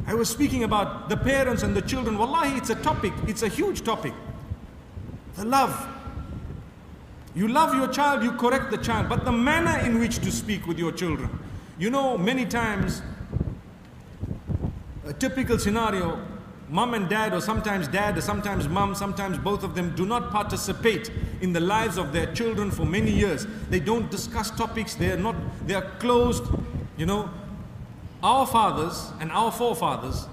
I was speaking about the parents and the children. Wallahi, it's a topic, it's a huge topic. The love. You love your child, you correct the child, but the manner in which to speak with your children. You know, many times, a typical scenario, mom and dad, or sometimes mom, sometimes both of them do not participate in the lives of their children for many years. They don't discuss topics, they are closed. You know, our fathers and our forefathers,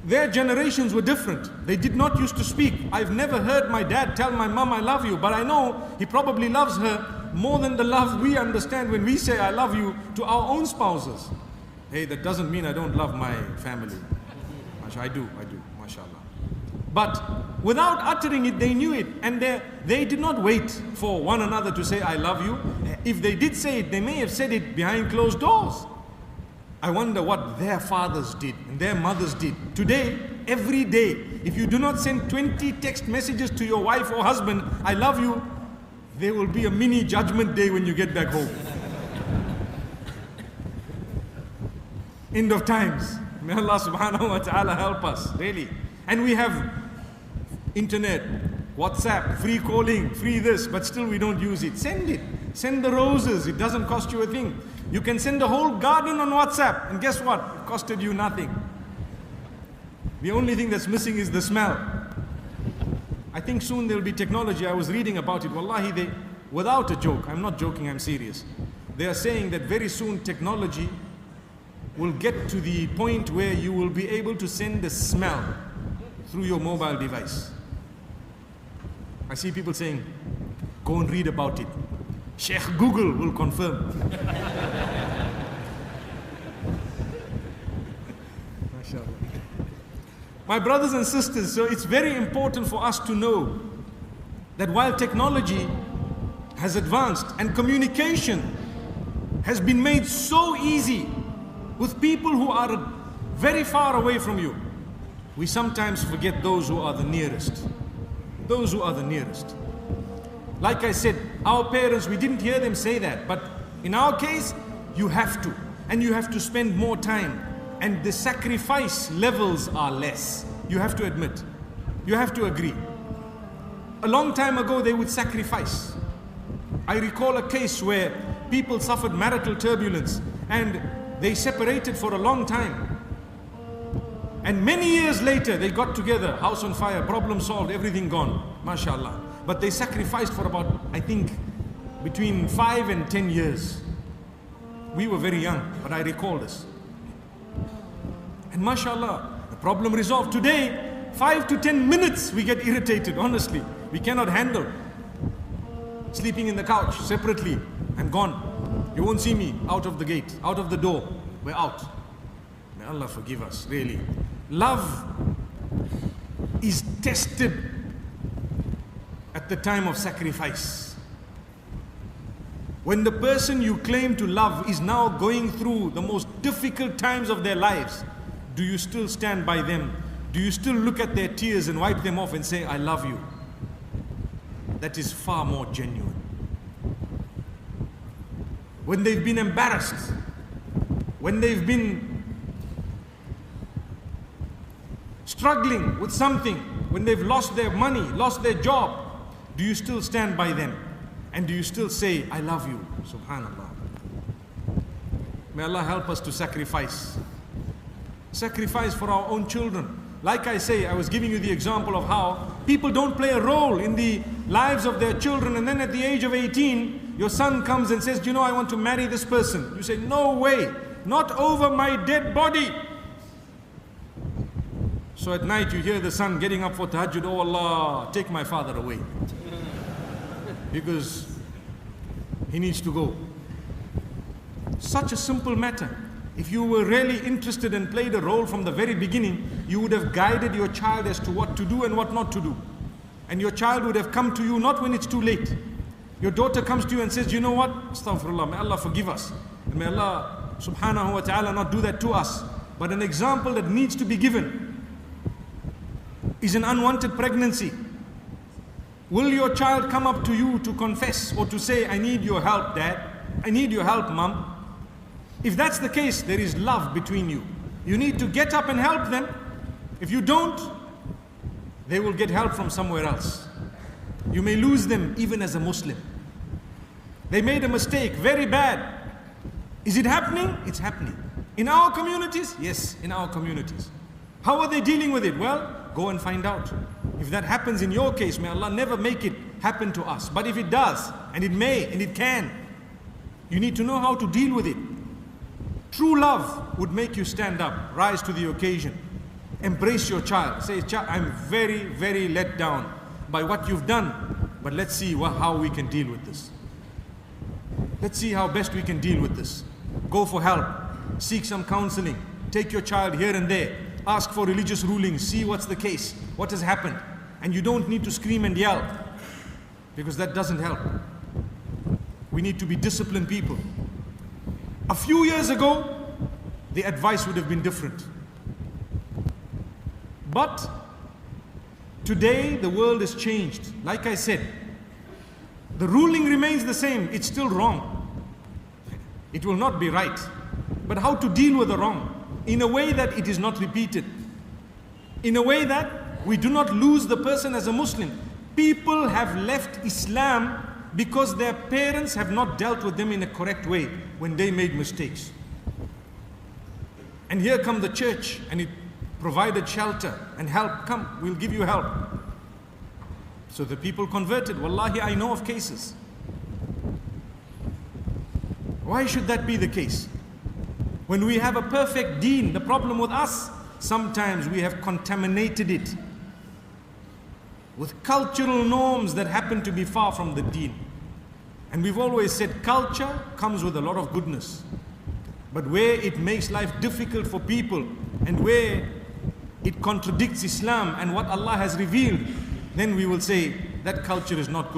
their generations were different. They did not used to speak. I've never heard my dad tell my mom, I love you, but I know he probably loves her more than the love we understand when we say I love you to our own spouses. Hey, that doesn't mean I don't love my family. I do, mashallah. But without uttering it, they knew it, and they did not wait for one another to say I love you. If they did say it, they may have said it behind closed doors. I wonder what their fathers did and their mothers did. Today, every day, if you do not send 20 text messages to your wife or husband, I love you, there will be a mini judgment day when you get back home. End of times. May Allah subhanahu wa ta'ala help us, really. And we have internet, WhatsApp, free calling, free this, but still we don't use it. Send it. Send the roses. It doesn't cost you a thing. You can send a whole garden on WhatsApp, and guess what? It costed you nothing. The only thing that's missing is the smell. I think soon there will be technology. I was reading about it. Wallahi, without a joke, I'm not joking, I'm serious. They are saying that very soon technology will get to the point where you will be able to send the smell through your mobile device. I see people saying, go and read about it. Sheikh Google will confirm. My brothers and sisters, so it's very important for us to know that while technology has advanced and communication has been made so easy with people who are very far away from you, we sometimes forget those who are the nearest. Those who are the nearest. Like I said, our parents, we didn't hear them say that, but in our case, you have to, and you have to spend more time, and the sacrifice levels are less. You have to admit, you have to agree. A long time ago, they would sacrifice. I recall a case where people suffered marital turbulence, and they separated for a long time. And many years later, they got together, house on fire, problem solved, everything gone, mashallah. But they sacrificed for about, I think, between 5 and 10 years. We were very young, but I recall this. And mashallah, the problem resolved. Today, 5 to 10 minutes we get irritated, honestly. We cannot handle. Sleeping in the couch, separately, I'm gone. You won't see me out of the gate, out of the door. We're out. May Allah forgive us, really. Love is tested at the time of sacrifice. When the person you claim to love is now going through the most difficult times of their lives, do you still stand by them? Do you still look at their tears and wipe them off and say, I love you? That is far more genuine. When they've been embarrassed, when they've been struggling with something, when they've lost their money, lost their job, do you still stand by them? And do you still say, I love you? Subhanallah. May Allah help us to sacrifice. Sacrifice for our own children. Like I say, I was giving you the example of how people don't play a role in the lives of their children, and then at the age of 18, your son comes and says, do you know, I want to marry this person. You say, no way, not over my dead body. So at night you hear the son getting up for tahajjud, oh Allah, take my father away. Because he needs to go. Such a simple matter. If you were really interested and played a role from the very beginning, you would have guided your child as to what to do and what not to do. And your child would have come to you not when it's too late. Your daughter comes to you and says, you know what? Astaghfirullah, may Allah forgive us. And may Allah subhanahu wa ta'ala not do that to us. But an example that needs to be given is an unwanted pregnancy. Will your child come up to you to confess or to say, I need your help, Dad. I need your help, Mom. If that's the case, there is love between you. You need to get up and help them. If you don't, they will get help from somewhere else. You may lose them even as a Muslim. They made a mistake, very bad. Is it happening? It's happening. In our communities? Yes, in our communities. How are they dealing with it? Well, go and find out. If that happens in your case, may Allah never make it happen to us. But if it does, and it may, and it can, you need to know how to deal with it. True love would make you stand up, rise to the occasion, embrace your child. Say, child, I'm very, very let down by what you've done, but let's see how we can deal with this. Let's see how best we can deal with this. Go for help, seek some counseling, take your child here and there, ask for religious rulings, see what's the case, what has happened. And you don't need to scream and yell, because that doesn't help. We need to be disciplined people. A few years ago, the advice would have been different. But today, the world has changed. Like I said, the ruling remains the same. It's still wrong. It will not be right. But how to deal with the wrong in a way that it is not repeated, in a way that we do not lose the person as a Muslim. People have left Islam because their parents have not dealt with them in a correct way when they made mistakes. And here come the church, and it provided shelter and help. Come, we'll give you help. So the people converted. Wallahi, I know of cases. Why should that be the case? When we have a perfect deen, the problem with us, sometimes we have contaminated it with cultural norms that happen to be far from the deen. And we've always said culture comes with a lot of goodness. But where it makes life difficult for people and where it contradicts Islam and what Allah has revealed, then we will say that culture is not good.